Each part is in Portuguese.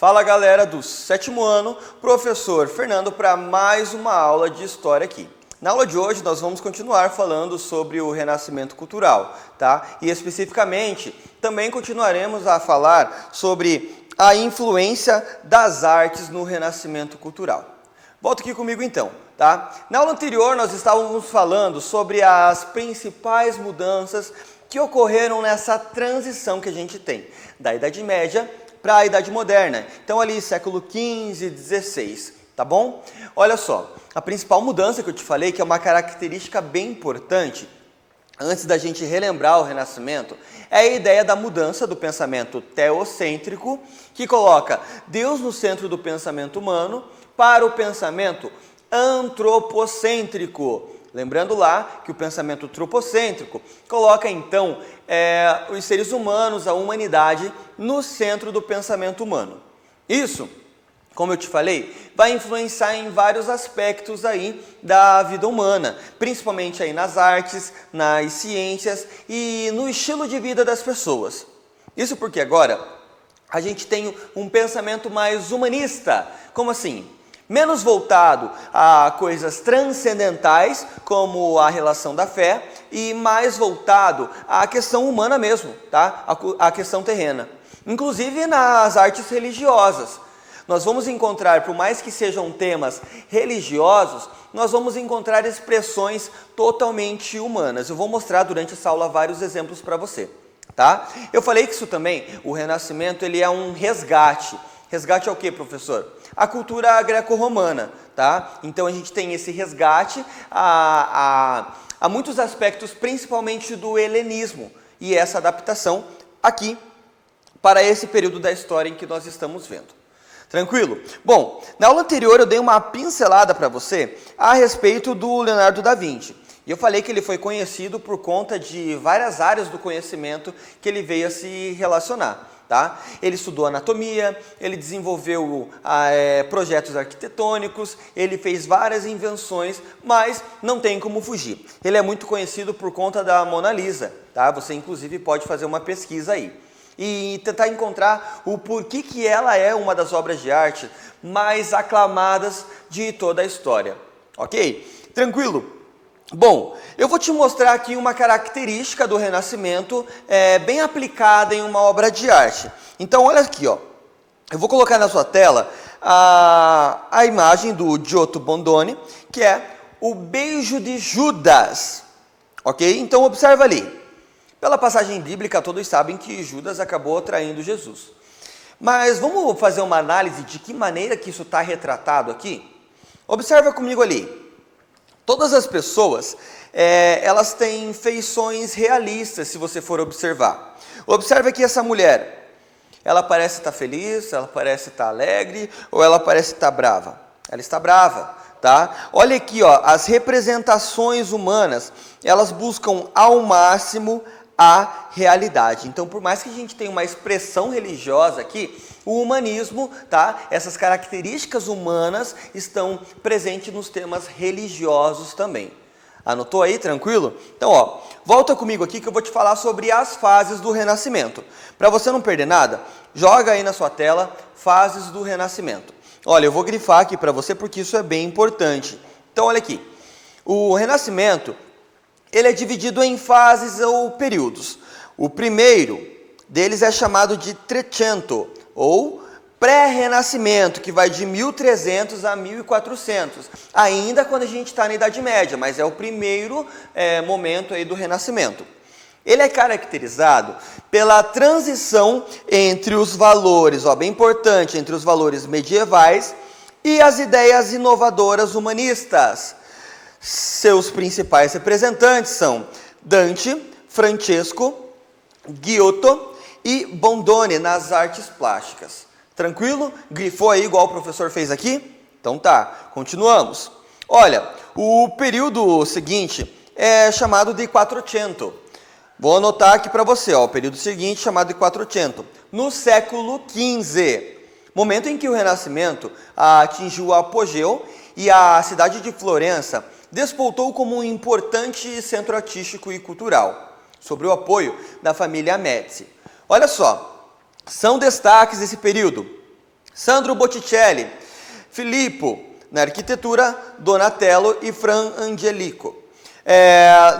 Fala galera do sétimo ano, professor Fernando para mais uma aula de história aqui. Na aula de hoje nós vamos continuar falando sobre o renascimento cultural, tá? E especificamente também continuaremos a falar sobre a influência das artes no renascimento cultural. Volta aqui comigo então, tá? Na aula anterior nós estávamos falando sobre as principais mudanças que ocorreram nessa transição que a gente tem da Idade Média para a Idade Moderna. Então ali século XV, XVI, tá bom? Olha só, a principal mudança que eu te falei, que é uma característica bem importante, antes da gente relembrar o Renascimento, é a ideia da mudança do pensamento teocêntrico, que coloca Deus no centro do pensamento humano, para o pensamento antropocêntrico. Lembrando lá que o pensamento antropocêntrico coloca então os seres humanos, a humanidade, no centro do pensamento humano. Isso, como eu te falei, vai influenciar em vários aspectos aí da vida humana, principalmente aí nas artes, nas ciências e no estilo de vida das pessoas. Isso porque agora a gente tem um pensamento mais humanista. Como assim? Menos voltado a coisas transcendentais, como a relação da fé, e mais voltado à questão humana mesmo, tá? A questão terrena. Inclusive nas artes religiosas. Nós vamos encontrar, por mais que sejam temas religiosos, nós vamos encontrar expressões totalmente humanas. Eu vou mostrar durante essa aula vários exemplos para você, tá? Eu falei que isso também, o Renascimento, ele é um resgate. Resgate é o que, professor? A cultura greco-romana, tá? Então a gente tem esse resgate a muitos aspectos, principalmente do helenismo, e essa adaptação aqui para esse período da história em que nós estamos vendo. Tranquilo? Bom, na aula anterior eu dei uma pincelada para você a respeito do Leonardo da Vinci. E eu falei que ele foi conhecido por conta de várias áreas do conhecimento que ele veio a se relacionar. Tá? Ele estudou anatomia, ele desenvolveu projetos arquitetônicos, ele fez várias invenções, mas não tem como fugir. Ele é muito conhecido por conta da Mona Lisa, tá? Você inclusive pode fazer uma pesquisa aí e tentar encontrar o porquê que ela é uma das obras de arte mais aclamadas de toda a história, ok? Tranquilo? Bom, eu vou te mostrar aqui uma característica do Renascimento bem aplicada em uma obra de arte. Então, olha aqui, ó. Eu vou colocar na sua tela a imagem do Giotto Bondone, que é o beijo de Judas, ok? Então, observa ali. Pela passagem bíblica, todos sabem que Judas acabou traindo Jesus. Mas vamos fazer uma análise de que maneira que isso está retratado aqui? Observa comigo ali. Todas as pessoas, elas têm feições realistas, se você for observar. Observe que essa mulher, ela parece estar feliz, ela parece estar alegre, ou ela parece estar brava? Ela está brava, tá? Olha aqui, ó, as representações humanas, elas buscam ao máximo a realidade. Então, por mais que a gente tenha uma expressão religiosa aqui, o humanismo, tá? Essas características humanas estão presentes nos temas religiosos também. Anotou aí, tranquilo? Então, ó, volta comigo aqui que eu vou te falar sobre as fases do Renascimento. Para você não perder nada, joga aí na sua tela fases do Renascimento. Olha, eu vou grifar aqui para você porque isso é bem importante. Então, olha aqui. O Renascimento, ele é dividido em fases ou períodos. O primeiro deles é chamado de Trecento, ou pré-renascimento, que vai de 1300 a 1400, ainda quando a gente está na Idade Média, mas é o primeiro momento aí do Renascimento. Ele é caracterizado pela transição entre os valores, ó, bem importante, entre os valores medievais e as ideias inovadoras humanistas. Seus principais representantes são Dante, Francesco, Giotto e Bondone nas artes plásticas. Tranquilo? Grifou aí igual o professor fez aqui? Então tá, continuamos. Olha, o período seguinte é chamado de Quattrocento. Vou anotar aqui para você, ó, o período seguinte chamado de Quattrocento. No século XV, momento em que o Renascimento atingiu o apogeu e a cidade de Florença despontou como um importante centro artístico e cultural, sob o apoio da família Médici. Olha só, são destaques desse período Sandro Botticelli, Filippo na arquitetura, Donatello e Fra Angelico.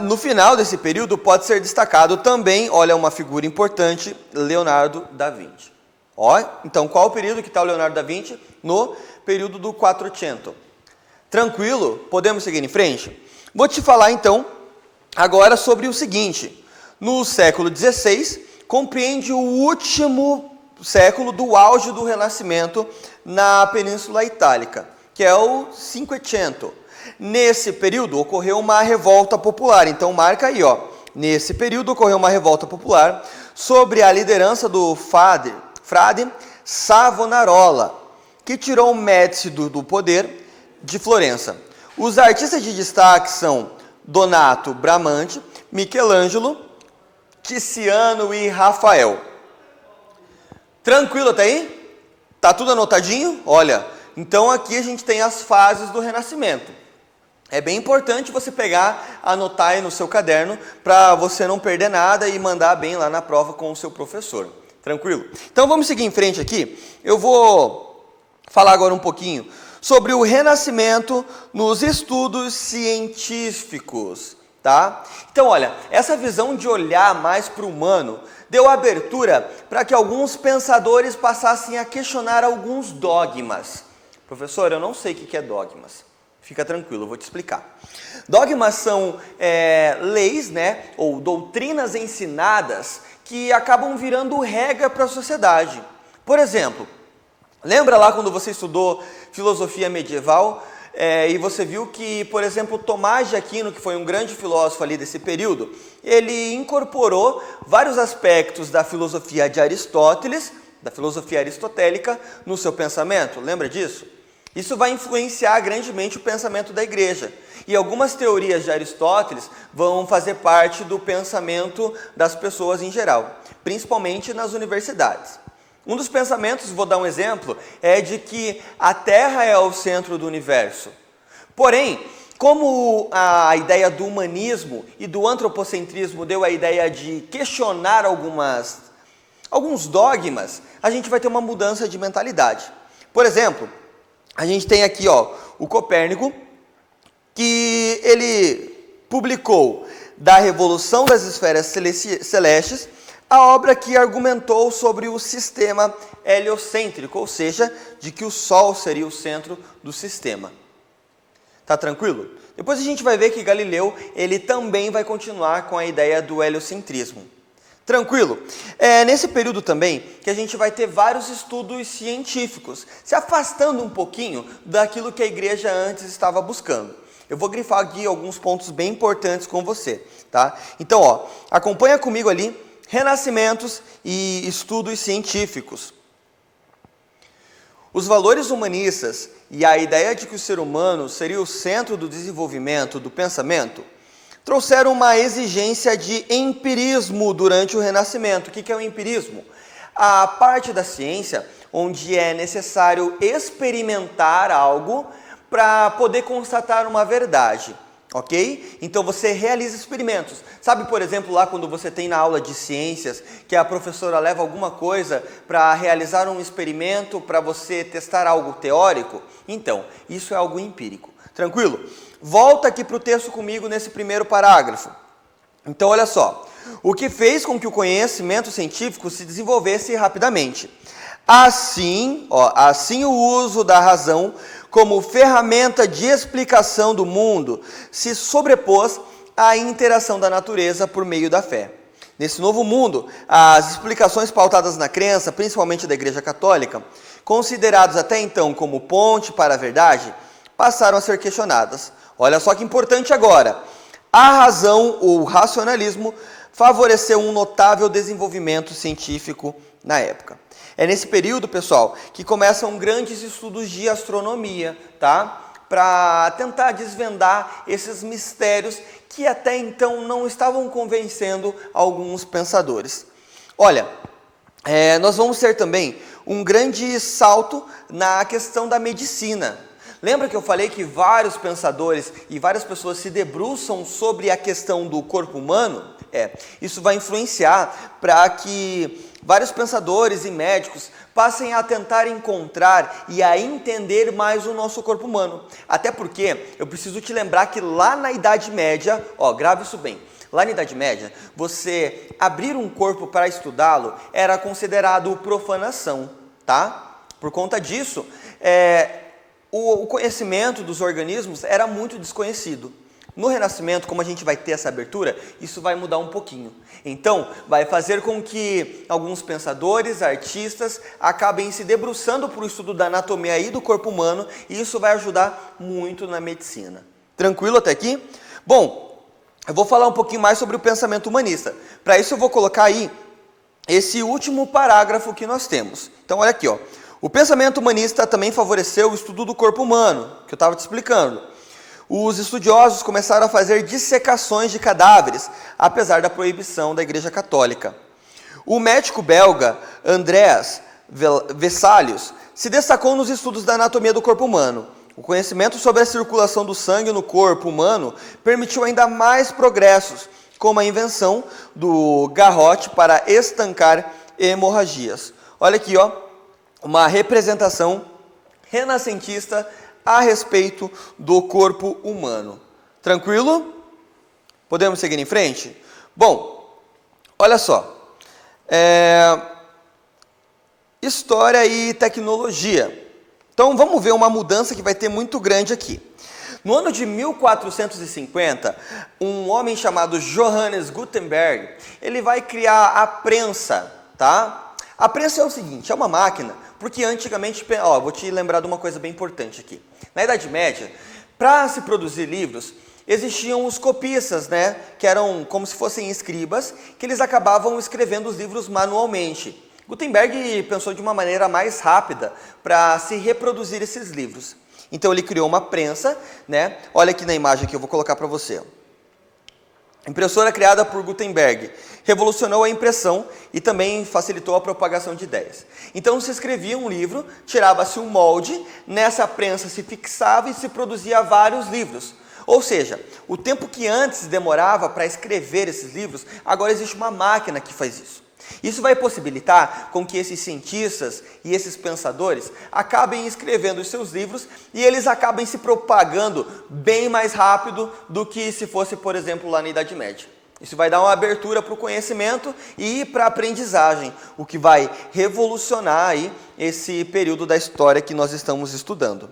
No final desse período pode ser destacado também, olha, uma figura importante, Leonardo da Vinci. Então, qual o período que está o Leonardo da Vinci? No período do Quattrocento. Tranquilo? Podemos seguir em frente? Vou te falar então agora sobre o seguinte. No século XVI, compreende o último século do auge do Renascimento na Península Itálica, que é o Cinquecento. Nesse período ocorreu uma revolta popular, então marca aí, nesse período ocorreu uma revolta popular sobre a liderança do frade Savonarola, que tirou o Médici do poder de Florença. Os artistas de destaque são Donato Bramante, Michelangelo, Tiziano e Rafael. Tranquilo até aí? Tá tudo anotadinho? Olha, então aqui a gente tem as fases do Renascimento. É bem importante você pegar, anotar aí no seu caderno, para você não perder nada e mandar bem lá na prova com o seu professor. Tranquilo? Então vamos seguir em frente aqui. Eu vou falar agora um pouquinho sobre o Renascimento nos estudos científicos, tá? Então, olha, essa visão de olhar mais para o humano deu abertura para que alguns pensadores passassem a questionar alguns dogmas. Professor, eu não sei o que é dogmas. Fica tranquilo, eu vou te explicar. Dogmas são leis, né, ou doutrinas ensinadas que acabam virando regra para a sociedade. Por exemplo, lembra lá quando você estudou filosofia medieval e você viu que, por exemplo, Tomás de Aquino, que foi um grande filósofo ali desse período, ele incorporou vários aspectos da filosofia de Aristóteles, da filosofia aristotélica, no seu pensamento. Lembra disso? Isso vai influenciar grandemente o pensamento da igreja. E algumas teorias de Aristóteles vão fazer parte do pensamento das pessoas em geral, principalmente nas universidades. Um dos pensamentos, vou dar um exemplo, é de que a Terra é o centro do universo. Porém, como a ideia do humanismo e do antropocentrismo deu a ideia de questionar alguns dogmas, a gente vai ter uma mudança de mentalidade. Por exemplo, a gente tem aqui o Copérnico, que ele publicou Da Revolução das Esferas Celestes, a obra que argumentou sobre o sistema heliocêntrico, ou seja, de que o Sol seria o centro do sistema. Tá tranquilo? Depois a gente vai ver que Galileu, ele também vai continuar com a ideia do heliocentrismo. Tranquilo? Nesse período também que a gente vai ter vários estudos científicos, se afastando um pouquinho daquilo que a igreja antes estava buscando. Eu vou grifar aqui alguns pontos bem importantes com você, tá? Então, acompanha comigo ali, renascimentos e estudos científicos. Os valores humanistas e a ideia de que o ser humano seria o centro do desenvolvimento do pensamento trouxeram uma exigência de empirismo durante o Renascimento. O que é o empirismo? A parte da ciência onde é necessário experimentar algo para poder constatar uma verdade, ok? Então você realiza experimentos. Sabe, por exemplo, lá quando você tem na aula de ciências que a professora leva alguma coisa para realizar um experimento, para você testar algo teórico? Então, isso é algo empírico. Tranquilo? Volta aqui para o texto comigo nesse primeiro parágrafo. Então, olha só. O que fez com que o conhecimento científico se desenvolvesse rapidamente. Assim o uso da razão como ferramenta de explicação do mundo se sobrepôs à interação da natureza por meio da fé. Nesse novo mundo, as explicações pautadas na crença, principalmente da Igreja Católica, consideradas até então como ponte para a verdade, passaram a ser questionadas. Olha só que importante agora. A razão, ou racionalismo, favoreceu um notável desenvolvimento científico na época. É nesse período, pessoal, que começam grandes estudos de astronomia, tá? Para tentar desvendar esses mistérios que até então não estavam convencendo alguns pensadores. Olha, nós vamos ter também um grande salto na questão da medicina. Lembra que eu falei que vários pensadores e várias pessoas se debruçam sobre a questão do corpo humano? Isso vai influenciar para que vários pensadores e médicos passem a tentar encontrar e a entender mais o nosso corpo humano. Até porque eu preciso te lembrar que lá na Idade Média, grave isso bem, lá na Idade Média, você abrir um corpo para estudá-lo era considerado profanação, tá? Por conta disso, o conhecimento dos organismos era muito desconhecido. No Renascimento, como a gente vai ter essa abertura, isso vai mudar um pouquinho. Então, vai fazer com que alguns pensadores, artistas, acabem se debruçando para o estudo da anatomia e do corpo humano, e isso vai ajudar muito na medicina. Tranquilo até aqui? Bom, eu vou falar um pouquinho mais sobre o pensamento humanista. Para isso eu vou colocar aí esse último parágrafo que nós temos. Então, olha aqui, o pensamento humanista também favoreceu o estudo do corpo humano, que eu estava te explicando. Os estudiosos começaram a fazer dissecações de cadáveres, apesar da proibição da Igreja Católica. O médico belga Andreas Vesalius se destacou nos estudos da anatomia do corpo humano. O conhecimento sobre a circulação do sangue no corpo humano permitiu ainda mais progressos, como a invenção do garrote para estancar hemorragias. Olha aqui, uma representação renascentista a respeito do corpo humano. Tranquilo? Podemos seguir em frente? Bom, olha só. História e tecnologia. Então vamos ver uma mudança que vai ter muito grande aqui. No ano de 1450, um homem chamado Johannes Gutenberg, ele vai criar a prensa, tá? A prensa é o seguinte, é uma máquina, porque antigamente, vou te lembrar de uma coisa bem importante aqui. Na Idade Média, para se produzir livros, existiam os copistas, né? Que eram como se fossem escribas, que eles acabavam escrevendo os livros manualmente. Gutenberg pensou de uma maneira mais rápida para se reproduzir esses livros. Então ele criou uma prensa, né? Olha aqui na imagem que eu vou colocar para você. A impressora criada por Gutenberg revolucionou a impressão e também facilitou a propagação de ideias. Então se escrevia um livro, tirava-se um molde, nessa prensa se fixava e se produzia vários livros. Ou seja, o tempo que antes demorava para escrever esses livros, agora existe uma máquina que faz isso. Isso vai possibilitar com que esses cientistas e esses pensadores acabem escrevendo os seus livros e eles acabem se propagando bem mais rápido do que se fosse, por exemplo, lá na Idade Média. Isso vai dar uma abertura para o conhecimento e para a aprendizagem, o que vai revolucionar aí esse período da história que nós estamos estudando.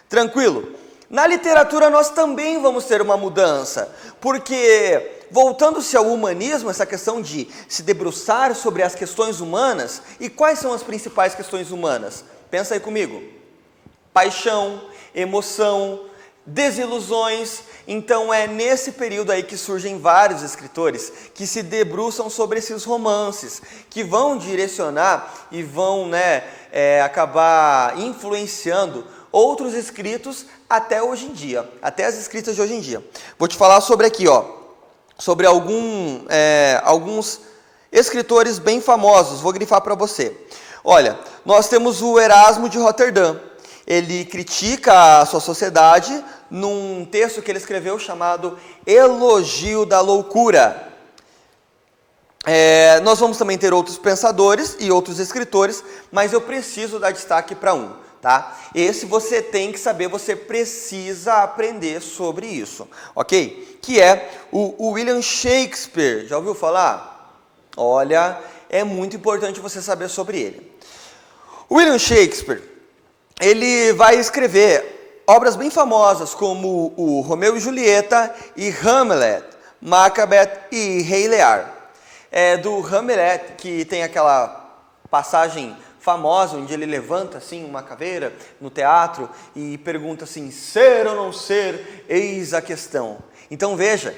Tranquilo? Na literatura nós também vamos ter uma mudança, porque voltando-se ao humanismo, essa questão de se debruçar sobre as questões humanas, e quais são as principais questões humanas? Pensa aí comigo. Paixão, emoção, desilusões. Então é nesse período aí que surgem vários escritores que se debruçam sobre esses romances, que vão direcionar e vão acabar influenciando outros escritos até hoje em dia, até as escritas de hoje em dia. Vou te falar sobre aqui, sobre alguns escritores bem famosos, vou grifar para você. Olha, nós temos o Erasmo de Roterdã. Ele critica a sua sociedade num texto que ele escreveu chamado Elogio da Loucura. Nós vamos também ter outros pensadores e outros escritores, mas eu preciso dar destaque para um, tá? Esse você tem que saber, você precisa aprender sobre isso, ok? Que é o William Shakespeare. Já ouviu falar? Olha, é muito importante você saber sobre ele. O William Shakespeare, ele vai escrever obras bem famosas como o Romeu e Julieta e Hamlet, Macbeth e Rei Lear. Do Hamlet, que tem aquela passagem famosa, onde ele levanta assim uma caveira no teatro e pergunta assim, ser ou não ser, eis a questão. Então veja,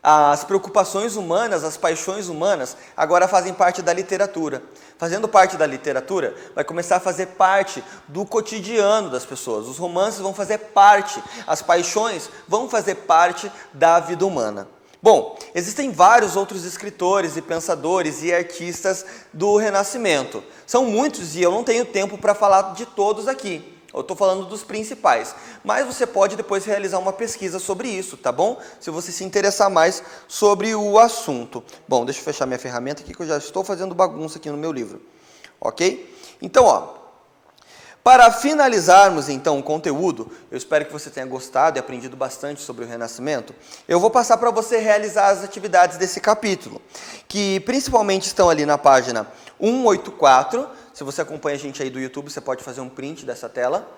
as preocupações humanas, as paixões humanas, agora fazem parte da literatura. Fazendo parte da literatura, vai começar a fazer parte do cotidiano das pessoas. Os romances vão fazer parte, as paixões vão fazer parte da vida humana. Bom, existem vários outros escritores e pensadores e artistas do Renascimento. São muitos e eu não tenho tempo para falar de todos aqui, Eu estou falando dos principais, mas você pode depois realizar uma pesquisa sobre isso, tá bom? Se você se interessar mais sobre o assunto. Bom, deixa eu fechar minha ferramenta aqui que eu já estou fazendo bagunça aqui no meu livro, ok? Então, ó, para finalizarmos então o conteúdo, eu espero que você tenha gostado e aprendido bastante sobre o Renascimento, eu vou passar para você realizar as atividades desse capítulo, que principalmente estão ali na página 184, se você acompanha a gente aí do YouTube, você pode fazer um print dessa tela.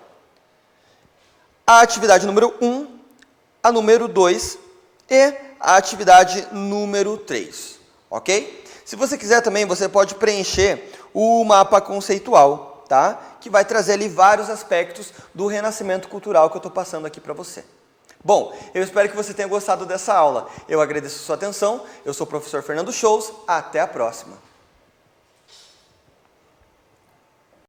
A atividade número 1, a número 2 e a atividade número 3, ok? Se você quiser também, você pode preencher o mapa conceitual, tá? Que vai trazer ali vários aspectos do renascimento cultural que eu estou passando aqui para você. Bom, eu espero que você tenha gostado dessa aula. Eu agradeço a sua atenção. Eu sou o professor Fernando Shows. Até a próxima.